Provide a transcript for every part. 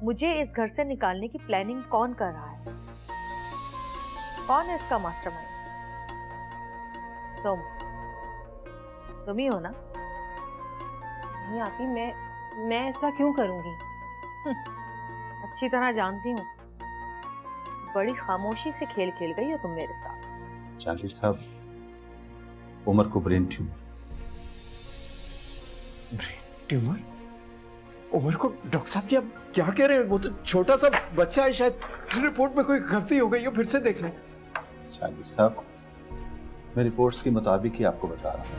मुझे इस घर से निकालने की प्लानिंग कौन कर रहा है? कौन है इसका मास्टरमाइंड? तुम ही हो ना? नहीं आती, मैं ऐसा क्यों करूंगी? अच्छी तरह जानती हूँ। बड़ी खामोशी से खेल खेल गई हो तुम मेरे साथ। जहांगीर साहब, उमर को brain tumour. Brain tumour? Umar को? डॉक्टर साहब क्या क्या कह रहे हैं? वो तो छोटा सा बच्चा है, शायद रिपोर्ट में कोई गलती हो गई हो, फिर से देख लें। जहांगीर साहब, मैं रिपोर्ट्स के मुताबिक ही आपको बता रहा हूँ।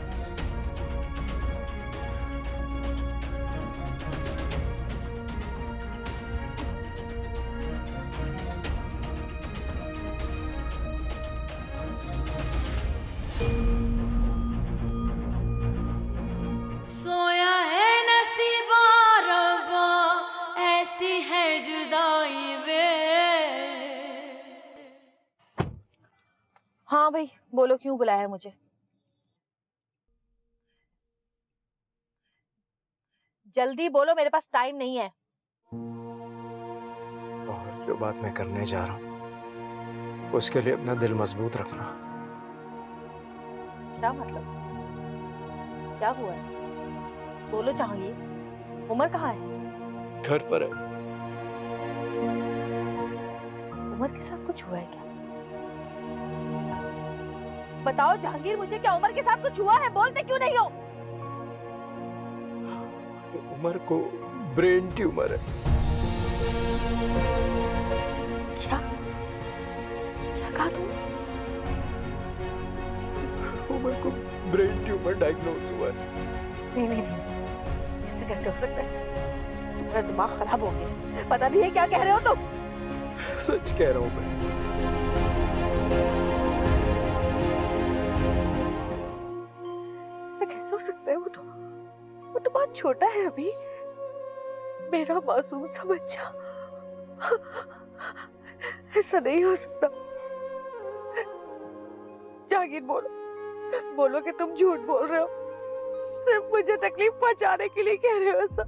सोया है नसीबा रब्बा, ऐसी है जुदाई वे। हाँ भाई बोलो, क्यों बुलाया है मुझे? जल्दी बोलो, मेरे पास टाइम नहीं है। और जो बात मैं करने जा रहा हूँ उसके लिए अपना दिल मजबूत रखना। क्या मतलब? क्या हुआ है? बोलो जहांगीर, उमर कहाँ है? घर पर है। उमर के साथ कुछ हुआ है क्या? बताओ जहांगीर मुझे, क्या उमर के साथ कुछ हुआ है? बोलते क्यों नहीं हो? उमर को ब्रेन ट्यूमर है। क्या क्या कहा तुमने? उमर को ब्रेन ट्यूमर डायग्नोज हुआ है। नहीं नहीं नहीं, ऐसे कैसे हो सकता है? तुम्हारा दिमाग खराब हो गया। पता नहीं है क्या कह रहे हो तुम। सच कह रहा हूँ मैं। ऐसे कैसे हो सकता है? वो तो बहुत छोटा है अभी, मेरा मासूम सा बच्चा। ऐसा नहीं हो सकता। जहांगीर बोलो कि तुम झूठ बोल रहे हो, सिर्फ मुझे तकलीफ पहुंचाने के लिए कह रहे हो। ऐसा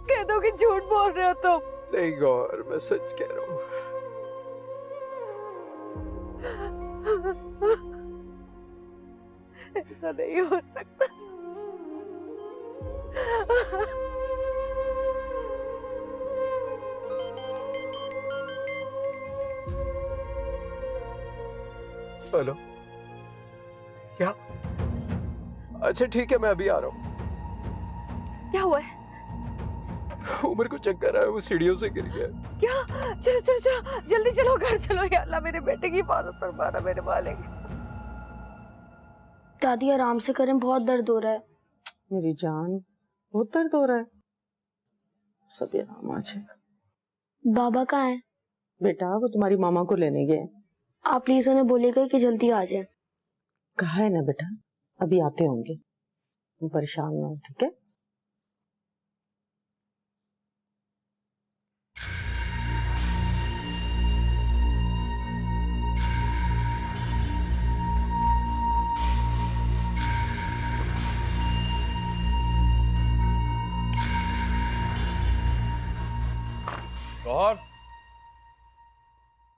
कह दो कि झूठ बोल रहे हो तुम। नहीं गौर, मैं सच कह रहा हूँ। ऐसा नहीं हो सकता। हेलो, क्या? अच्छा ठीक है, मैं अभी आ रहा हूँ। क्या हुआ है? उमर को चक्कर आया, वो सीढ़ियों से गिर गया। क्या? चलो चलो चलो, जल्दी चलो, घर चलो। या अल्लाह, मेरे बेटे की हिफाजत फरमाना मेरे मालिक। दादी आराम से करें, बहुत दर्द हो रहा है। मेरी जान, बहुत दर्द हो रहा है। सब आराम आ जाएगा। बाबा कहाँ है? बेटा वो तुम्हारी मामा को लेने गए। आप प्लीज उन्हें बोलिएगा कि जल्दी आ जाए। कहा है ना बेटा, अभी आते होंगे। तुम परेशान ना हो, ठीक है? गौहर,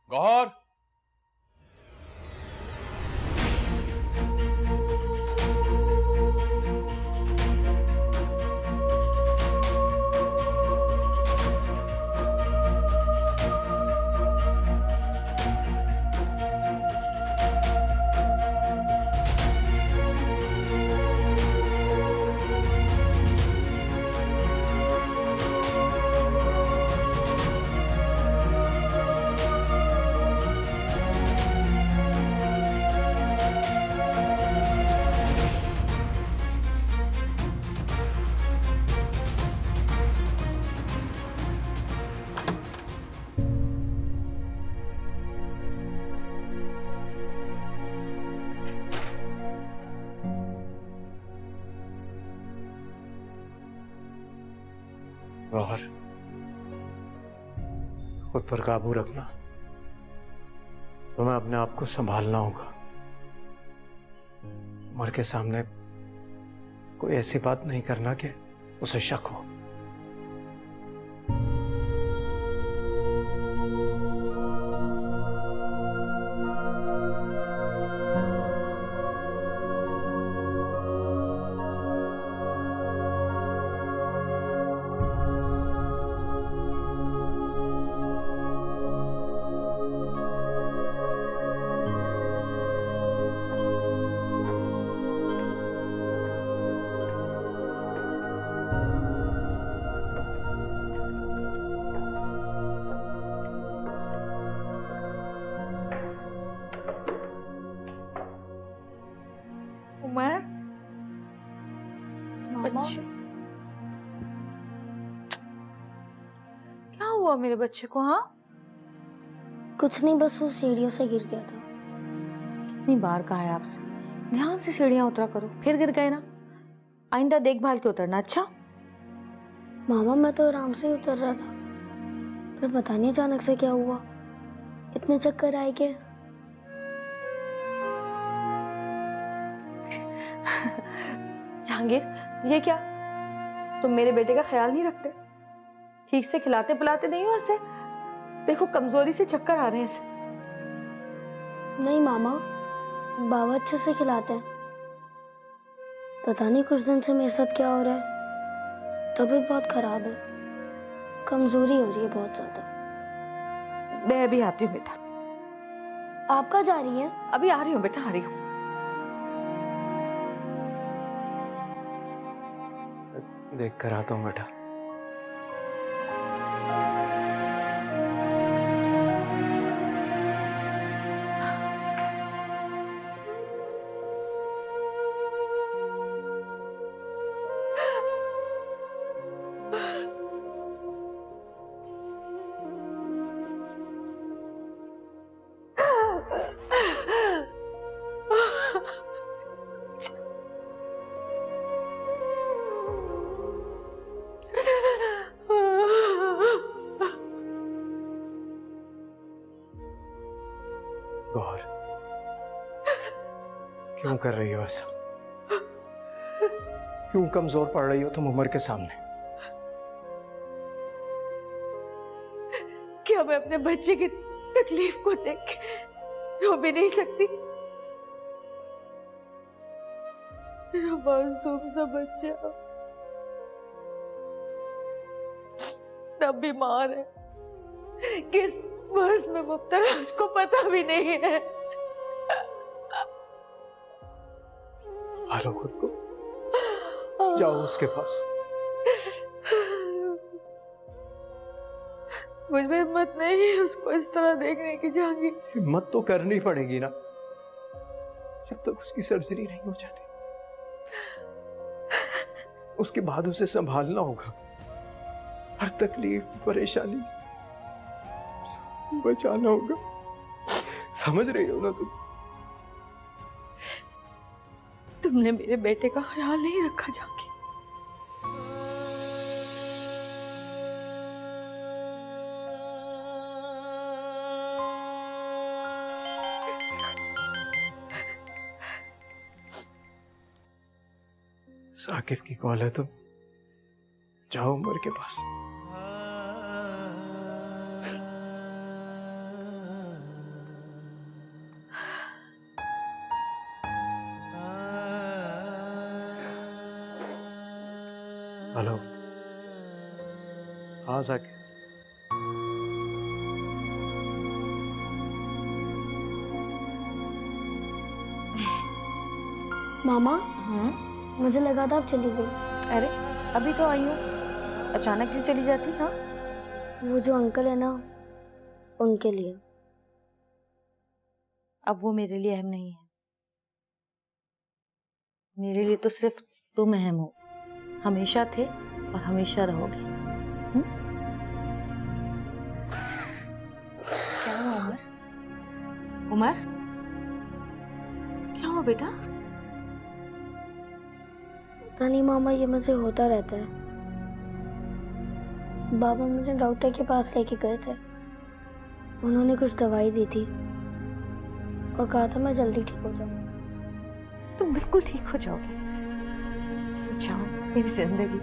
गौहर, गौहर, खुद पर काबू रखना। तुम्हें अपने आप को संभालना होगा। उमर के सामने कोई ऐसी बात नहीं करना कि उसे शक हो। उमर मामा बच्चे, क्या हुआ मेरे बच्चे को? हाँ, कुछ नहीं, बस वो सीढ़ियों से गिर गया था। कितनी बार कहा है आपसे ध्यान से सीढ़ियां उतरा करो, फिर गिर गए ना। आइंदा देखभाल के उतरना। अच्छा मामा मैं तो आराम से ही उतर रहा था, फिर पता नहीं अचानक से क्या हुआ, इतने चक्कर आए कि जहांगीर, ये क्या, तुम मेरे बेटे का ख्याल नहीं रखते? ठीक से खिलाते पिलाते नहीं हो ऐसे? देखो कमजोरी से चक्कर आ रहे हैं इसे। नहीं मामा, बाबा अच्छे से खिलाते हैं। पता नहीं कुछ दिन से मेरे साथ क्या हो रहा है, तबीयत बहुत खराब है, कमजोरी हो रही है बहुत ज्यादा। मैं अभी आती हूँ बेटा। आप कहाँ जा रही हैं? अभी आ रही हूँ बेटा, आ रही हूँ। देख कर आता हूँ बेटा। गौर, क्यों कर रही हो ऐसा? क्यों कमजोर पड़ रही हो तुम उमर के सामने? क्या मैं अपने बच्चे की तकलीफ को देख के रो भी नहीं सकती? मेरा मासूम सा बच्चा तब बीमार है, किस बस में मुब्तला उसको पता भी नहीं है। संभालो खुद को, जाओ उसके पास। मुझ में हिम्मत नहीं है उसको इस तरह देखने की। जहांगीर, हिम्मत तो करनी पड़ेगी ना, जब तक उसकी सर्जरी नहीं हो जाती। उसके बाद उसे संभालना होगा, हर तकलीफ परेशानी बचाना होगा। समझ रही हो ना तुम? तुमने मेरे बेटे का ख्याल नहीं रखा जहांगीर। साकिब की कॉल है, तुम जाओ उमर के पास। हेलो, हाँ साकिब। मामा मुझे लगा था आप चली गई। अरे अभी तो आई हूँ, अचानक क्यों चली जाती? हाँ, वो जो अंकल है ना, उनके लिए। अब वो मेरे लिए अहम नहीं है। मेरे लिए तो सिर्फ तुम अहम हो, हमेशा थे और हमेशा रहोगे। क्या हुआ उमर? उमर, क्या हुआ बेटा? पता नहीं मामा, ये मुझे होता रहता है। बाबा मुझे डॉक्टर के पास लेके गए थे, उन्होंने कुछ दवाई दी थी और कहा था मैं जल्दी ठीक हो जाऊँ। तुम बिल्कुल ठीक हो जाओगे। मेरी जान, मेरी जिंदगी,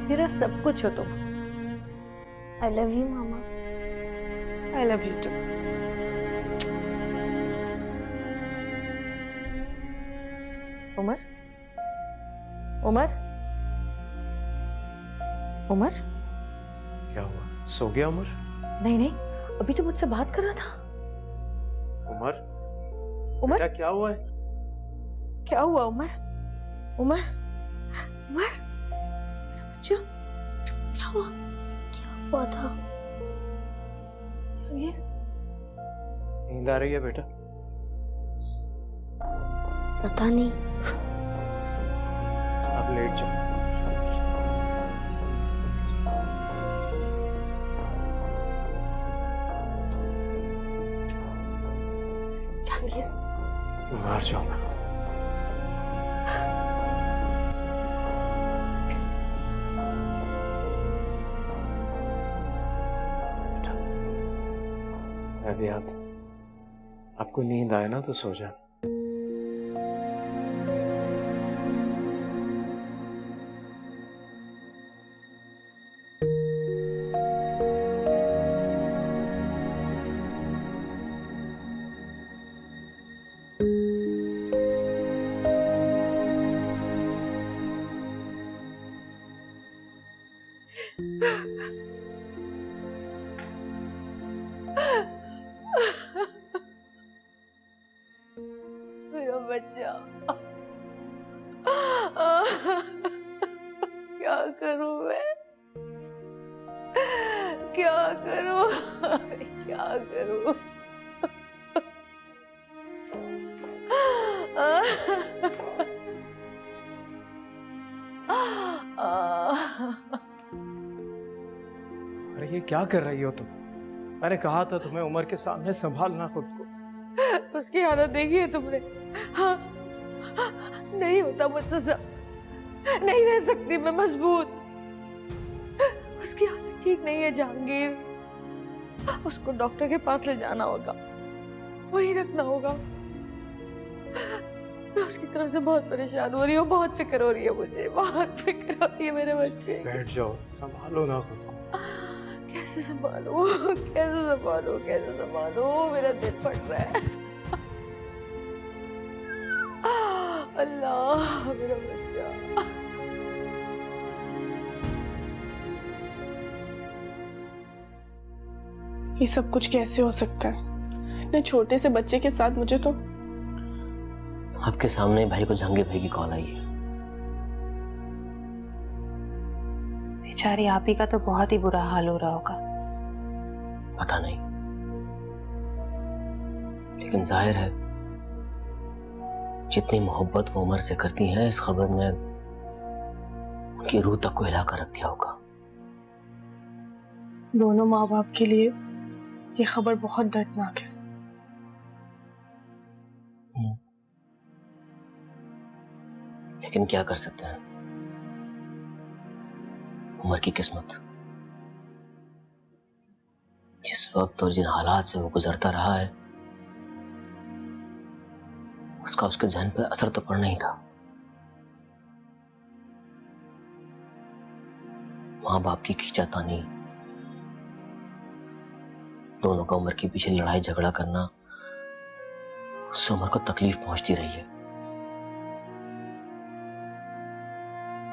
मेरा सब कुछ हो तुम। I love you mama. I love you too. Umar, Umar, Umar, क्या हुआ? सो गया उमर? नहीं नहीं, अभी तो मुझसे बात कर रहा था। उमर, उमर, बेटा क्या हुआ है? क्या हुआ उमर? उमर, उमर, मेरा बच्चा, क्या हुआ? हुआ था। जहांगीर, नींद आ रही है बेटा? पता नहीं। आप लेट जाओ। जहांगीर, मार जाओ ना। बेटा, मैं भी आता हूं। आपको नींद आए ना तो सो जाना। मेरा बच्चा, क्या करूं मैं, क्या करूं, क्या करूं। अरे ये क्या कर रही हो तुम? मैंने कहा था तुम्हें उमर के सामने संभालना खुद को। उसकी हालत देखी है तुमने? हाँ, नहीं होता मुझसे सब, नहीं रह सकती मैं मजबूत। उसकी हालत ठीक नहीं है जहांगीर, उसको डॉक्टर के पास ले जाना होगा, वहीं रखना होगा। मैं उसकी तरफ से बहुत परेशान हो रही हूँ, बहुत फिक्र हो रही है मुझे, बहुत फिक्र हो रही है मेरे बच्चे। बैठ जाओ, संभालो ना खुद को। कैसे संभालूं, कैसे संभालूं, कैसे संभालूं, मेरा दिल फट रहा है। अल्लाह, मेरा बच्चा। ये सब कुछ कैसे हो सकता है? इतने छोटे से बच्चे के साथ मुझे तो। आपके सामने भाई को जहांगीर भाई की कॉल आई है। बेचारी आप ही का तो बहुत ही बुरा हाल हो रहा होगा। पता नहीं, लेकिन जाहिर है जितनी मोहब्बत वो उमर से करती हैं, इस खबर ने उनकी रूह तक को हिला कर रख दिया होगा। दोनों माँ बाप के लिए ये खबर बहुत दर्दनाक है। लेकिन क्या कर सकते हैं, उमर की किस्मत। जिस वक्त और जिन हालात से वो गुजरता रहा है, उसका उसके जहन पर असर तो पड़ना ही था। माँ बाप की खींचातानी, दोनों का उमर के पीछे लड़ाई झगड़ा करना, उससे उमर को तकलीफ पहुंचती रही है।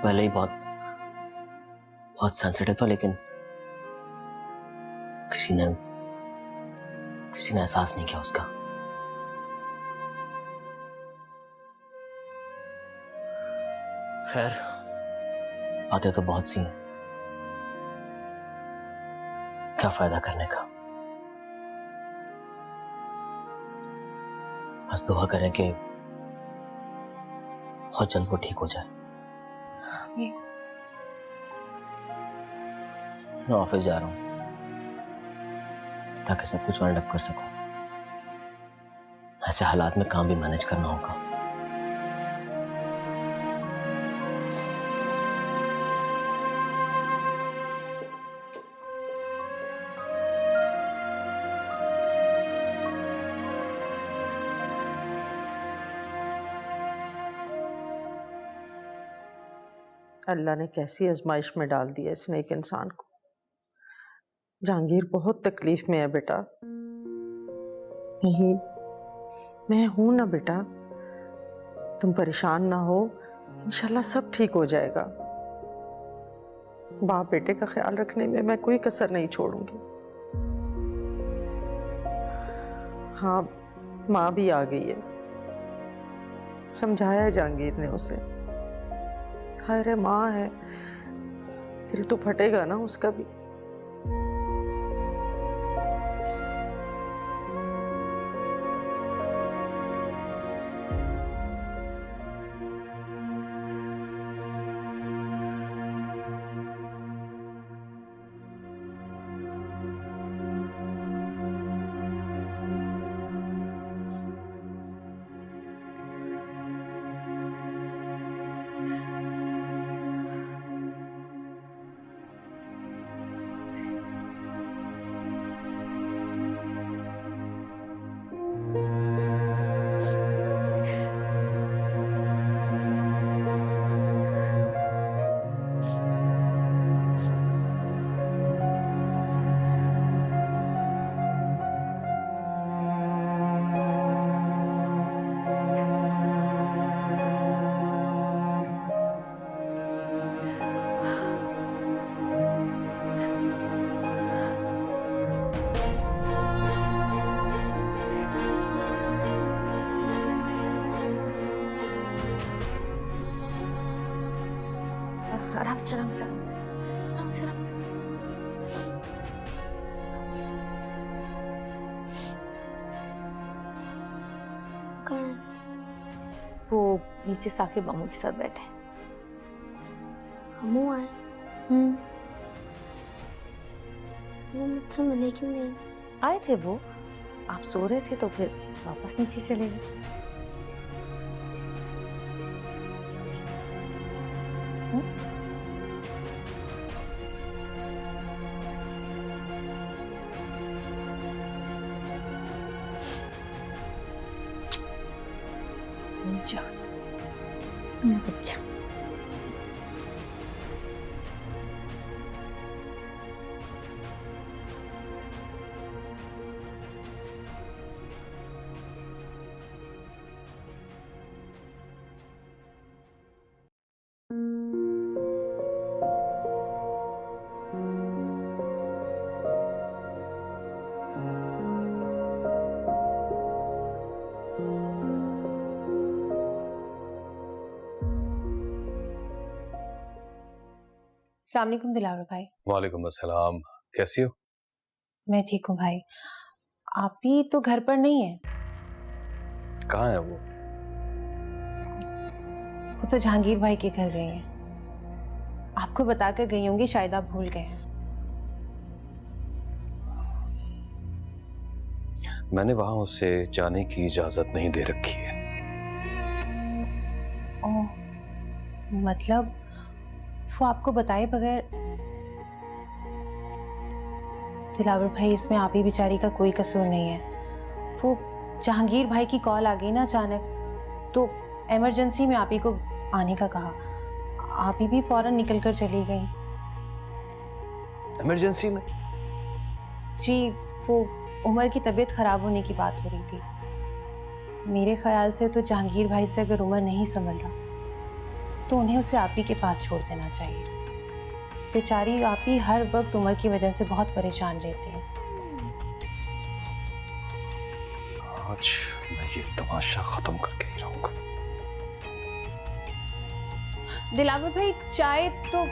पहले ही बहुत सेंसिटिव था, लेकिन किसी ने एहसास नहीं किया उसका। खैर, बातें तो बहुत सी हैं, क्या फायदा करने का। बस दुआ करें कि बहुत जल्द वो ठीक हो जाए। मैं ऑफिस जा रहा हूं ताकि सब कुछ वाइंड अप कर सकूं। ऐसे हालात में काम भी मैनेज करना होगा। अल्लाह ने कैसी आजमाइश में डाल दिया इस नेक इंसान को। जहांगीर बहुत तकलीफ में है बेटा। नहीं, मैं हूं ना बेटा, तुम परेशान ना हो, इंशाल्लाह सब ठीक हो जाएगा। बाप बेटे का ख्याल रखने में मैं कोई कसर नहीं छोड़ूंगी। हाँ, माँ भी आ गई है, समझाया जहांगीर ने उसे। जाहिर है माँ है, दिल तो फटेगा ना उसका भी। आराम से आराम से आराम से आराम से आराम से। वो नीचे साकिब मामू के साथ बैठे। हमू आए। वो मुझसे मिले क्यों नहीं? आए थे वो, आप सो रहे थे तो फिर वापस नीचे चले गए। जा, जा। अस्सलाम वालेकुम दिलावर भाई। वालेकुम अस्सलाम, कैसी हो? मैं ठीक हूँ भाई। आप ही तो घर पर नहीं है? कहाँ है वो? वो तो जहांगीर भाई के घर गई हैं। आपको बताकर गई होंगी, शायद आप भूल गए हैं। मैंने वहां उसे जाने की इजाजत नहीं दे रखी है। ओह, मतलब वो आपको बताए बगैर? दिलावर भाई, इसमें आप ही बेचारी का कोई कसूर नहीं है। वो जहांगीर भाई की कॉल आ गई ना अचानक, तो इमरजेंसी में आप ही को आने का कहा। आप ही भी फौरन निकल कर चली गई। इमरजेंसी में? जी, वो उमर की तबीयत खराब होने की बात हो रही थी। मेरे ख्याल से तो जहांगीर भाई से अगर उमर नहीं संभल रहा तो उन्हें उसे आप ही के पास छोड़ देना चाहिए। बेचारी आप ही हर वक्त उमर की वजह से बहुत परेशान रहती है। आज मैं ये तमाशा खत्म करके ही रहूंगा। दिलावर भाई, चाय तो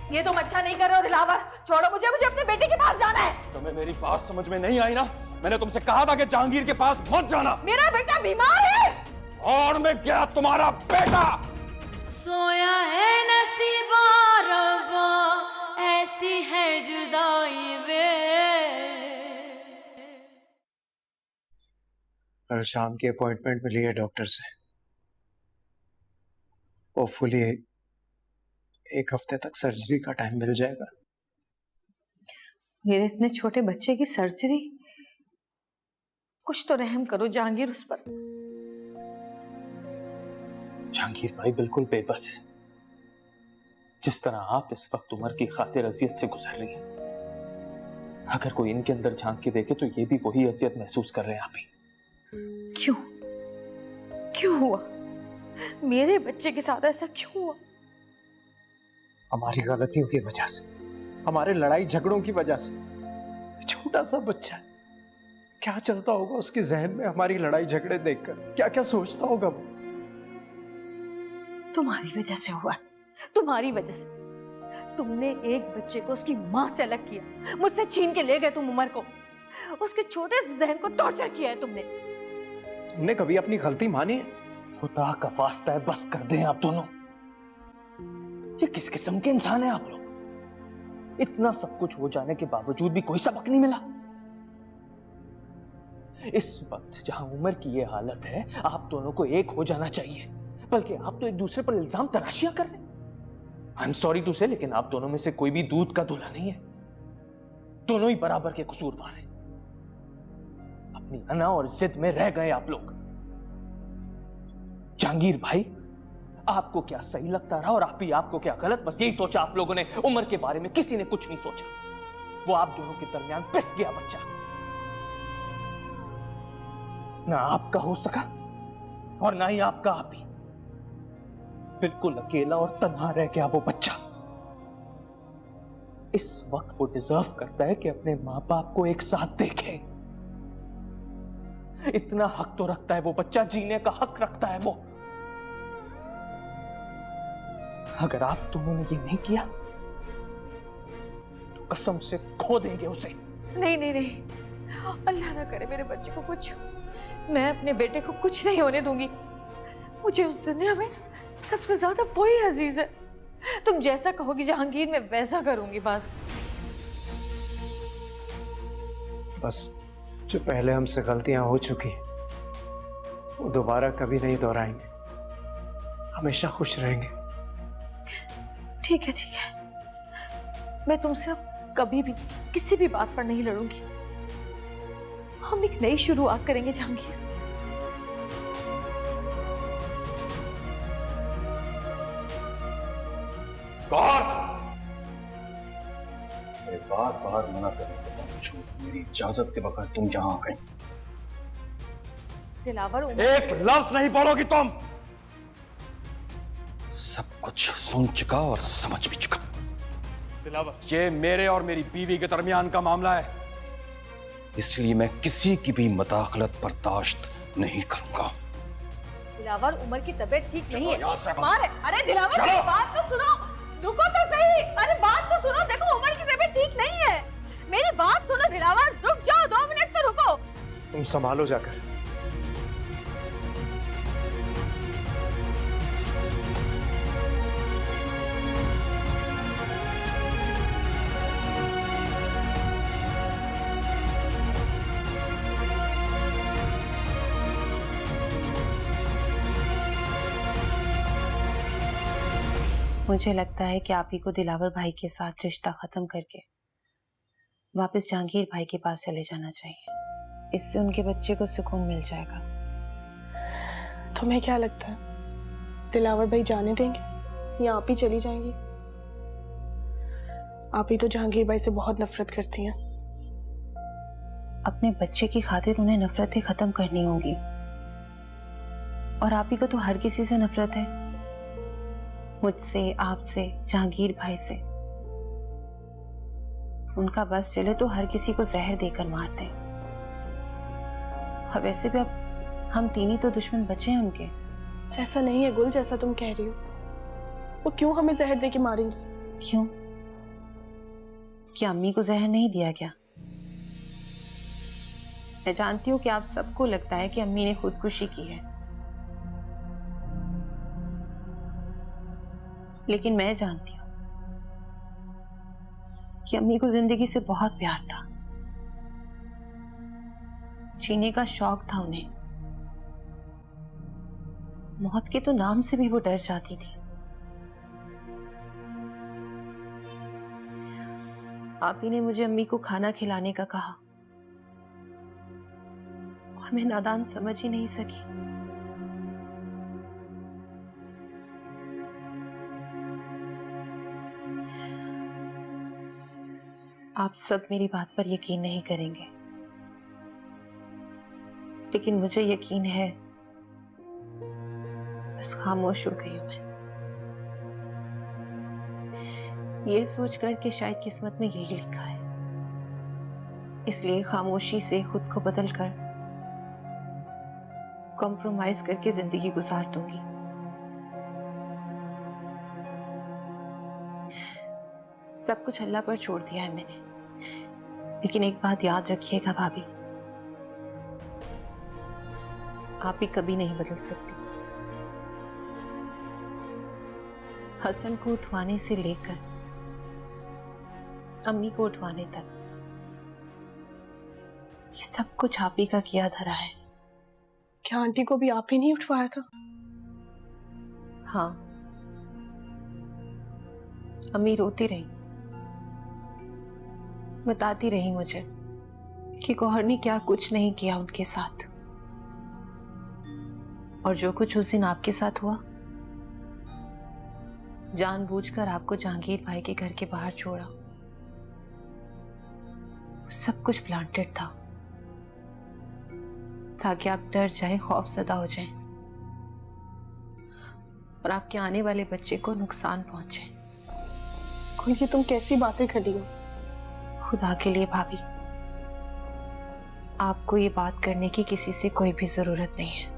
ये तुम अच्छा नहीं कर रहे हो दिलावर, छोड़ो मुझे, मुझे अपने बेटे के पास जाना है। तुम्हें मेरी बात समझ में नहीं आई ना? मैंने तुमसे कहा था कि जहांगीर के पास मत जाना। मेरा बेटा बीमार है। और मैं क्या तुम्हारा बेटा? सोया है नसीबा रब्बा, ऐसी है जुदाई वे। कल शाम की अपॉइंटमेंट मिली है डॉक्टर से। होपफुली 1 हफ्ते तक सर्जरी का टाइम मिल जाएगा। मेरे इतने छोटे बच्चे की सर्जरी? कुछ तो रहम करो जहांगीर उस पर। जहांगीर भाई बिल्कुल बेबस है, जिस तरह आप इस वक्त उमर की खातिर अजियत से गुजर रही हैं। अगर कोई इनके अंदर झांक के देखे तो ये भी वही अजियत महसूस कर रहे हैं आप ही। क्यों? क्यों हुआ? मेरे बच्चे के साथ ऐसा क्यों हुआ? हमारी गलतियों की वजह से, हमारे लड़ाई झगड़ों की वजह से। छोटा सा बच्चा है, क्या चलता होगा उसके जहन में हमारी लड़ाई झगड़े देखकर? क्या क्या सोचता होगा वो? तुम्हारी वजह से हुआ, तुम्हारी वजह से। तुमने एक बच्चे को उसकी माँ से अलग किया, मुझसे छीन के ले गए तुम उमर को। उसके छोटे से जहन को टॉर्चर किया है तुमने। तुमने कभी अपनी गलती मानी है? खुदा का वास्ता है, बस कर दें आप दोनों। ये किस किस्म के इंसान हैं आप लोग? इतना सब कुछ हो जाने के बावजूद भी कोई सबक नहीं मिला। इस वक्त जहां उमर की ये हालत है, आप दोनों को एक हो जाना चाहिए, बल्कि आप तो एक दूसरे पर इल्जाम तराशियां कर रहे हैं। आई एम सॉरी टू से, लेकिन आप दोनों में से कोई भी दूध का धुला नहीं है। दोनों ही बराबर के कसूरवार हैं। अपनी अना और जिद में रह गए आप लोग। जहांगीर भाई, आपको क्या सही लगता रहा और आपको क्या गलत, बस यही सोचा आप लोगों ने। उमर के बारे में किसी ने कुछ नहीं सोचा। वो आप दोनों के दरमियान पिस गया बच्चा। ना आपका हो सका और ना ही आपका आप ही। बिल्कुल अकेला और तन्हा रह गया वो बच्चा। इस वक्त वो डिजर्व करता है कि अपने मां बाप को एक साथ देखे। इतना हक तो रखता है वो बच्चा, जीने का हक रखता है वो। अगर आप दोनों ने ये नहीं किया तो कसम से खो देंगे उसे। नहीं नहीं नहीं, अल्लाह ना करे मेरे बच्चे को कुछ। मैं अपने बेटे को कुछ नहीं होने दूंगी। मुझे उस दुनिया में सबसे ज्यादा वही अजीज है। तुम जैसा कहोगी जहांगीर, मैं वैसा करूंगी। बस जो पहले हमसे गलतियां हो चुकी हैं वो दोबारा कभी नहीं दोहराएंगे। हमेशा खुश रहेंगे। ठीक है, मैं तुमसे अब कभी भी किसी भी बात पर नहीं लड़ूंगी। हम एक नई शुरुआत करेंगे जहांगीर। गौर, मैं बार बार मना करने के बावजूद मेरी इजाजत के बगैर तुम यहाँ आ गई। दिलावर, एक लफ्ज नहीं बोलोगी तुम। सब कुछ सुन चुका और समझ भी चुका। दिलावर, ये मेरे और मेरी बीवी के दरमियान का मामला है, इसलिए मैं किसी की भी मदाखलत बर्दाश्त नहीं करूंगा। दिलावर, उमर की तबीयत ठीक नहीं है। यहाँ से मार है। अरे दिलावर, मेरी बात तो सुनो, रुको तो सही। अरे बात तो सुनो, देखो उमर की तबीयत ठीक नहीं है। मेरी बात सुनो दिलावर, रुक जाओ, 2 मिनट तो रुको। तुम संभालो जाकर। मुझे लगता है कि आप ही को दिलावर भाई के साथ रिश्ता खत्म करके वापस जहांगीर भाई के पास चले जाना चाहिए। इससे उनके बच्चे को सुकून मिल जाएगा। तुम्हें क्या लगता है दिलावर भाई जाने देंगे या आप ही चली जाएंगी? आप ही तो जहांगीर भाई से बहुत नफरत करती हैं। अपने बच्चे की खातिर उन्हें नफरतें खत्म करनी होंगी, और आप ही को तो हर किसी से नफरत है, मुझसे, आपसे, जहांगीर भाई से। उनका बस चले तो हर किसी को जहर देकर मारते हैं। और वैसे भी अब हम 3 ही तो दुश्मन बचे हैं उनके। ऐसा नहीं है गुल जैसा तुम कह रही हो। वो क्यों हमें जहर देके मारेंगी? क्यों? क्या अम्मी को जहर नहीं दिया क्या? मैं जानती हूँ कि आप सबको लगता है कि अम्मी ने खुदकुशी की है, लेकिन मैं जानती हूँ कि अम्मी को जिंदगी से बहुत प्यार था, जीने का शौक था उन्हें। मौत के तो नाम से भी वो डर जाती थी। आप ही ने मुझे अम्मी को खाना खिलाने का कहा और मैं नादान समझ ही नहीं सकी। आप सब मेरी बात पर यकीन नहीं करेंगे, लेकिन मुझे यकीन है। बस खामोश हो गई हूं मैं, ये सोचकर कि शायद किस्मत में यही लिखा है, इसलिए खामोशी से खुद को बदलकर कॉम्प्रोमाइज करके जिंदगी गुजार दूंगी। सब कुछ अल्लाह पर छोड़ दिया है मैंने, लेकिन एक बात याद रखिएगा भाभी, आप ही कभी नहीं बदल सकती। हसन को उठवाने से लेकर अम्मी को उठवाने तक ये सब कुछ आप ही का किया धरा है। क्या आंटी को भी आप ही नहीं उठवाया था? हाँ, अम्मी रोती रही, बताती रही मुझे कि गौहर ने क्या कुछ नहीं किया उनके साथ, और जो कुछ उस दिन आपके साथ हुआ, जानबूझकर आपको जहांगीर भाई के घर के बाहर छोड़ा, वो सब कुछ प्लांटेड था। ताकि आप डर जाएं, खौफजदा हो जाएं और आपके आने वाले बच्चे को नुकसान पहुंचे। ये तुम कैसी बातें कर रही हो? खुदा के लिए भाभी, आपको ये बात करने की किसी से कोई भी जरूरत नहीं है।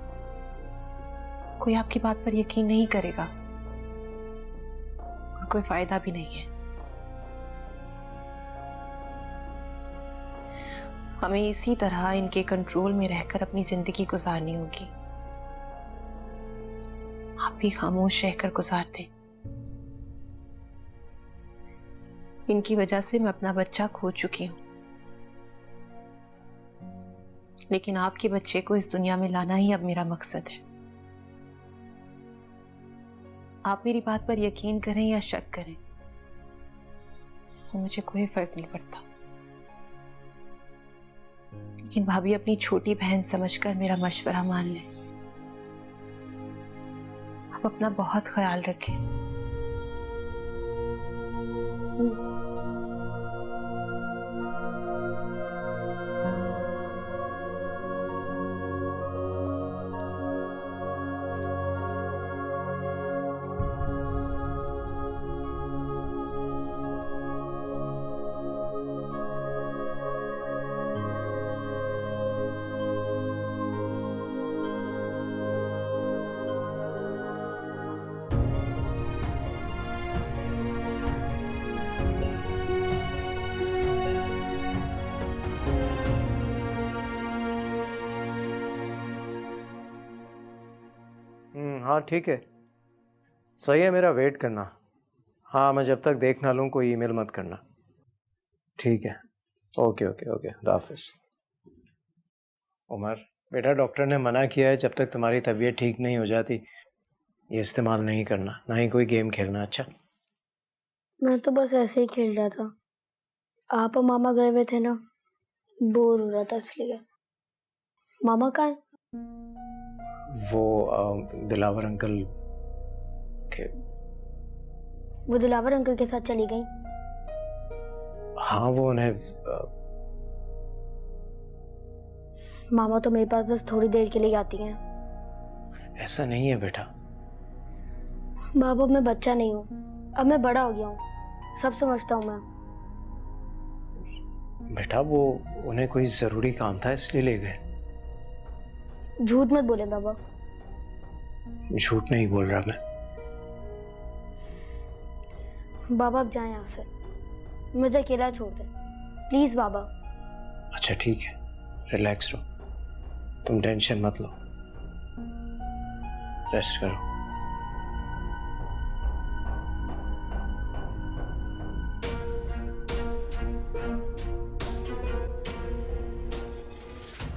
कोई आपकी बात पर यकीन नहीं करेगा और कोई फायदा भी नहीं है। हमें इसी तरह इनके कंट्रोल में रहकर अपनी जिंदगी गुजारनी होगी। आप भी खामोश रहकर गुजारते। इनकी वजह से मैं अपना बच्चा खो चुकी हूं, लेकिन आपके बच्चे को इस दुनिया में लाना ही अब मेरा मकसद है। आप मेरी बात पर यकीन करें या शक करें, इससे मुझे कोई फर्क नहीं पड़ता। लेकिन भाभी, अपनी छोटी बहन समझकर मेरा मशवरा मान लें। आप अपना बहुत ख्याल रखें। हाँ ठीक है, सही है, मेरा वेट करना। हाँ, मैं जब तक देख ना लूँ कोई ईमेल मत करना। ठीक है, ओके ओके ओके, खुदा हाफिज़। उमर बेटा, डॉक्टर ने मना किया है जब तक तुम्हारी तबीयत ठीक नहीं हो जाती ये इस्तेमाल नहीं करना, ना ही कोई गेम खेलना। अच्छा? मैं तो बस ऐसे ही खेल रहा था। आप और मामा गए हुए थे ना, बोर हो रहा था इसलिए। मामा कहाँ है? वो दिलावर अंकल के। वो दिलावर अंकल के साथ चली गई? हाँ, वो उन्हें मामा तो मेरे पास बस थोड़ी देर के लिए आती हैं। ऐसा नहीं है बेटा। बाबू, अब मैं बच्चा नहीं हूँ, अब मैं बड़ा हो गया हूँ, सब समझता हूँ मैं। बेटा, वो उन्हें कोई जरूरी काम था इसलिए ले गए। झूठ मत बोले बाबा। झूठ नहीं बोल रहा मैं। बाबा अब जाएं यहाँ से, मुझे अकेला छोड़ दे प्लीज बाबा। अच्छा ठीक है, रिलैक्स रहो, तुम टेंशन मत लो, रेस्ट करो।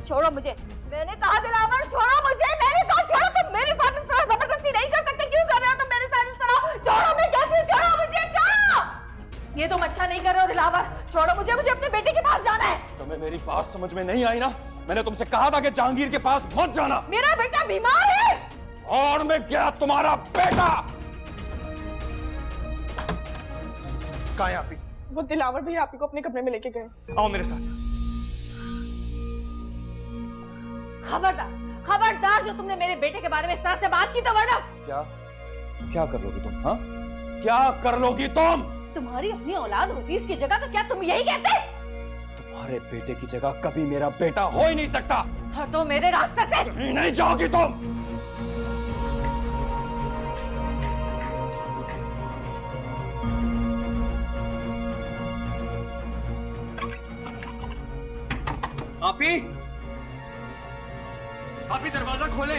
छोड़ो मुझे, मैंने कहा दिलावर, छोड़ो मुझे, मैंने कहा छोड़ो। तुम मेरे साथ इस तरह जबरदस्ती नहीं कर सकते, क्यों कर रहे हो तुम मेरे साथ इस तरह? छोड़ो, मैं कहती हूँ छोड़ो मुझे, छोड़ो। ये तुम अच्छा नहीं कर रहे हो दिलावर, छोड़ो मुझे, मुझे अपने बेटे के पास जाना है। तुम्हें मेरी बात समझ में नहीं आई ना? मैंने तुमसे कहा था कि जहांगीर के पास मत जाना। मेरा बेटा बीमार है। और मैं क्या तुम्हारा बेटा? कहाँ है आप? वो दिलावर भैया आप ही को अपने कमरे में लेके गए। आओ मेरे साथ। खबरदार, खबरदार, जो तुमने मेरे बेटे के बारे में इस तरह से बात की तो वरना। क्या कर लोगी तुम? हाँ, क्या कर लोगी तुम? तुम्हारी अपनी औलाद होती इसकी जगह तो क्या तुम यही कहते? तुम्हारे बेटे की जगह कभी मेरा बेटा हो ही नहीं सकता। हटो मेरे रास्ते से। कहीं नहीं जाओगी तुम। आप ही दरवाजा खोले।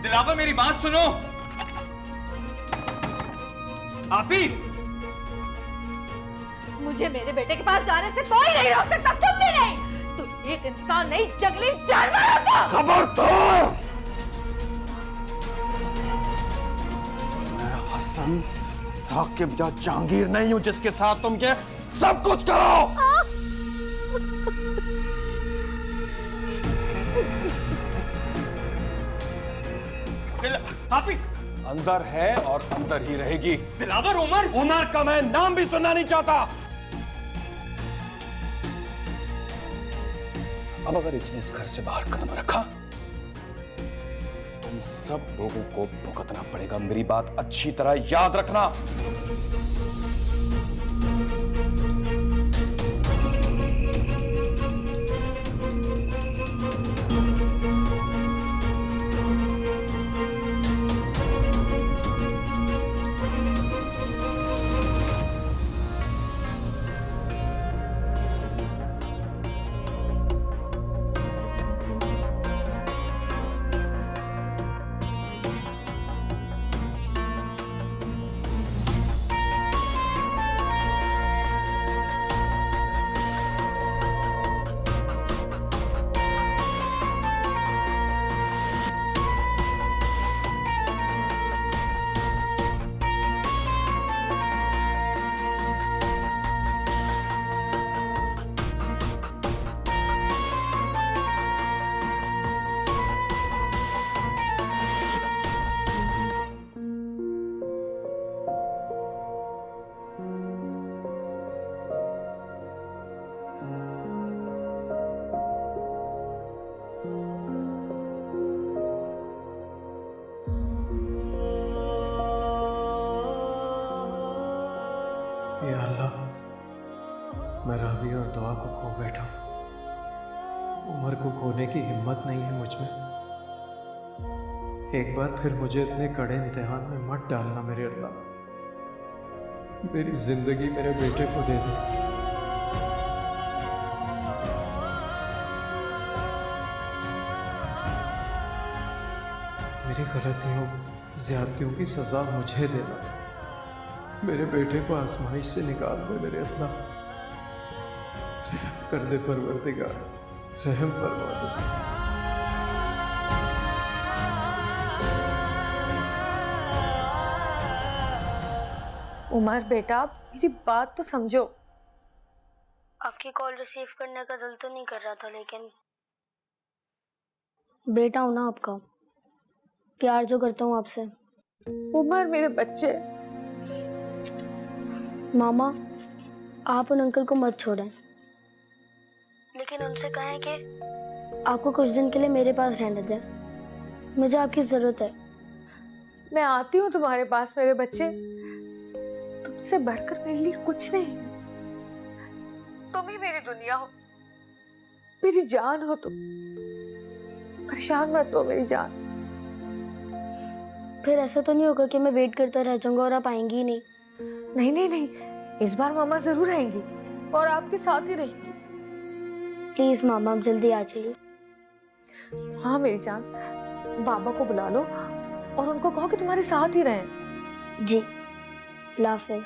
दिलावर मेरी बात सुनो। आप ही। मुझे मेरे बेटे के पास जाने से कोई नहीं रोक सकता, तुम भी नहीं। तुम एक इंसान नहीं, जंगली जानवर हो तुम। खबरदार! मैं हसन साकिब या जहांगीर नहीं हूं जिसके साथ तुम ये सब कुछ करो। आप ही अंदर है और अंदर ही रहेगी। दिलावर उमर। उमर का मैं नाम भी सुनना नहीं चाहता। अब अगर इसने इस घर से बाहर कदम रखा, तुम सब लोगों को भुगतना पड़ेगा। मेरी बात अच्छी तरह याद रखना। या अल्लाह, मैं राबी और दुआ को खो बैठा। उमर को खोने की हिम्मत नहीं है मुझ में। एक बार फिर मुझे इतने कड़े इम्तिहान में मत डालना मेरे अल्लाह। मेरी जिंदगी मेरे बेटे को दे दे। मेरी गलतियों, ज्यादतियों की सजा मुझे देना। मेरे बेटे को आजमाइश से निकाल दे मेरे अल्लाह। रहम कर दे परवरदिगार, रहम फरमा दे। उमर बेटा, मेरी बात तो समझो। आपकी कॉल रिसीव करने का दिल तो नहीं कर रहा था, लेकिन बेटा हूं ना आपका, प्यार जो करता हूँ आपसे। उमर मेरे बच्चे। मामा, आप उन अंकल को मत छोड़ें, लेकिन उनसे कहें कि आपको कुछ दिन के लिए मेरे पास रहने दें। मुझे आपकी जरूरत है। मैं आती हूँ तुम्हारे पास मेरे बच्चे। तुमसे बढ़कर मेरे लिए कुछ नहीं। तुम ही मेरी दुनिया हो, मेरी जान हो तुम। परेशान मत हो मेरी जान। फिर ऐसा तो नहीं होगा कि मैं वेट करता रह जाऊंगा और आप आएंगी ही नहीं? नहीं नहीं नहीं, इस बार मामा जरूर आएंगी और आपके साथ ही रहेंगी। प्लीज मामा, आप जल्दी आ जाइए। हाँ मेरी जान, बाबा को बुला लो और उनको कहो कि तुम्हारे साथ ही रहें। जी, अल्लाह हाफिज़।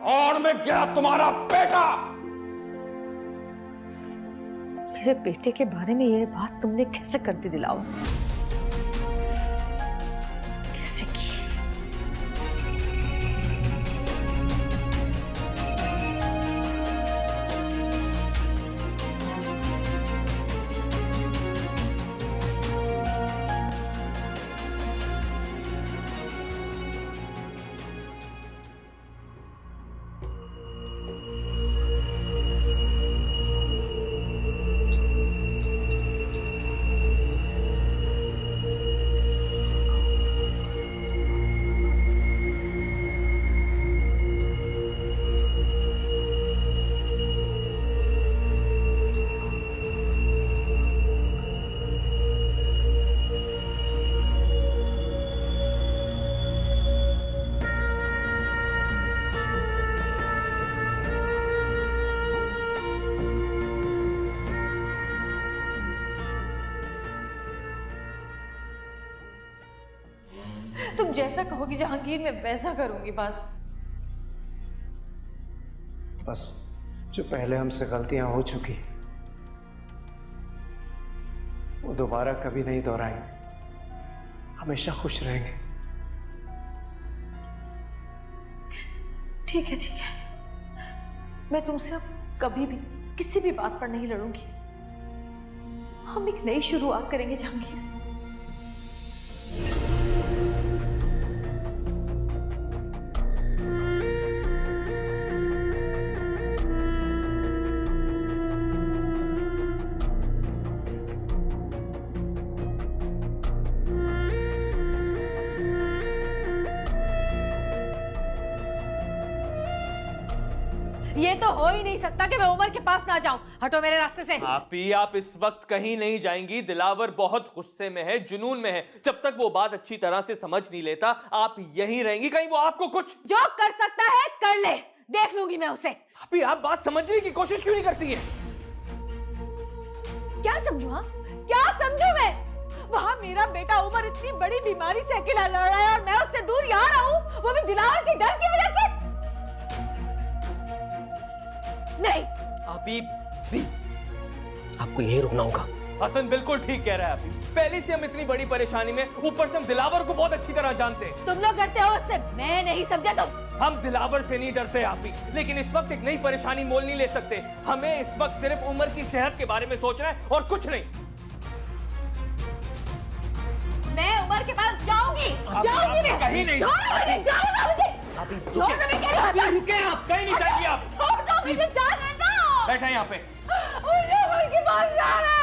और मैं क्या तुम्हारा बेटा? मेरे बेटे के बारे में ये बात तुमने कैसे कर दी दिलावा? कैसे की? तुम जैसा कहोगी जहांगीर, मैं वैसा करूंगी। बस जो पहले हमसे गलतियां हो चुकी वो दोबारा कभी नहीं दोहराएंगे। हमेशा खुश रहेंगे। ठीक है ठीक है, मैं तुमसे अब कभी भी किसी भी बात पर नहीं लड़ूंगी। हम एक नई शुरुआत करेंगे जहांगीर। ये तो हो ही नहीं सकता कि मैं उमर के पास ना जाऊं। हटो मेरे रास्ते से। आपी, आप इस वक्त कहीं नहीं जाएंगी। दिलावर बहुत गुस्से में है, जुनून में है। जब तक वो बात अच्छी तरह से समझ नहीं लेता, आप यहीं रहेंगी। कहीं वो आपको कुछ जो कर सकता है कर ले, देख लूंगी मैं उसे। आपी, आप बात समझने की कोशिश क्यों नहीं करती हैं? क्या समझू? हाँ, क्या समझू मैं? वहां मेरा बेटा उमर इतनी बड़ी बीमारी से अकेला लड़ रहा है और मैं उससे दूर यहाँ रहूं, वो भी दिलावर के डर की वजह से। नहीं आपी प्लीज, आपको यही रुकना होगा। हसन बिल्कुल ठीक कह रहा है आपी। पहले से हम इतनी बड़ी परेशानी में, ऊपर से हम दिलावर को बहुत अच्छी तरह जानते हैं। तुम लोग डरते हो उससे, मैं नहीं समझा तुम। हम दिलावर से नहीं डरते आपी, लेकिन इस वक्त एक नई परेशानी मोल नहीं ले सकते। हमें इस वक्त सिर्फ उमर की सेहत के बारे में सोचना है और कुछ नहीं। मैं उमर के पास जाऊंगी, जाऊंगी मैं। कहीं नहीं। छोड़ मुझे, जाओ ना मुझे। छोड़ दो, मैं कह रही हूँ। रुके आप, कहीं नहीं जाएंगी आप। छोड़ दो मुझे, जाने दो। बैठे यहाँ पे। मुझे उमर के पास जाना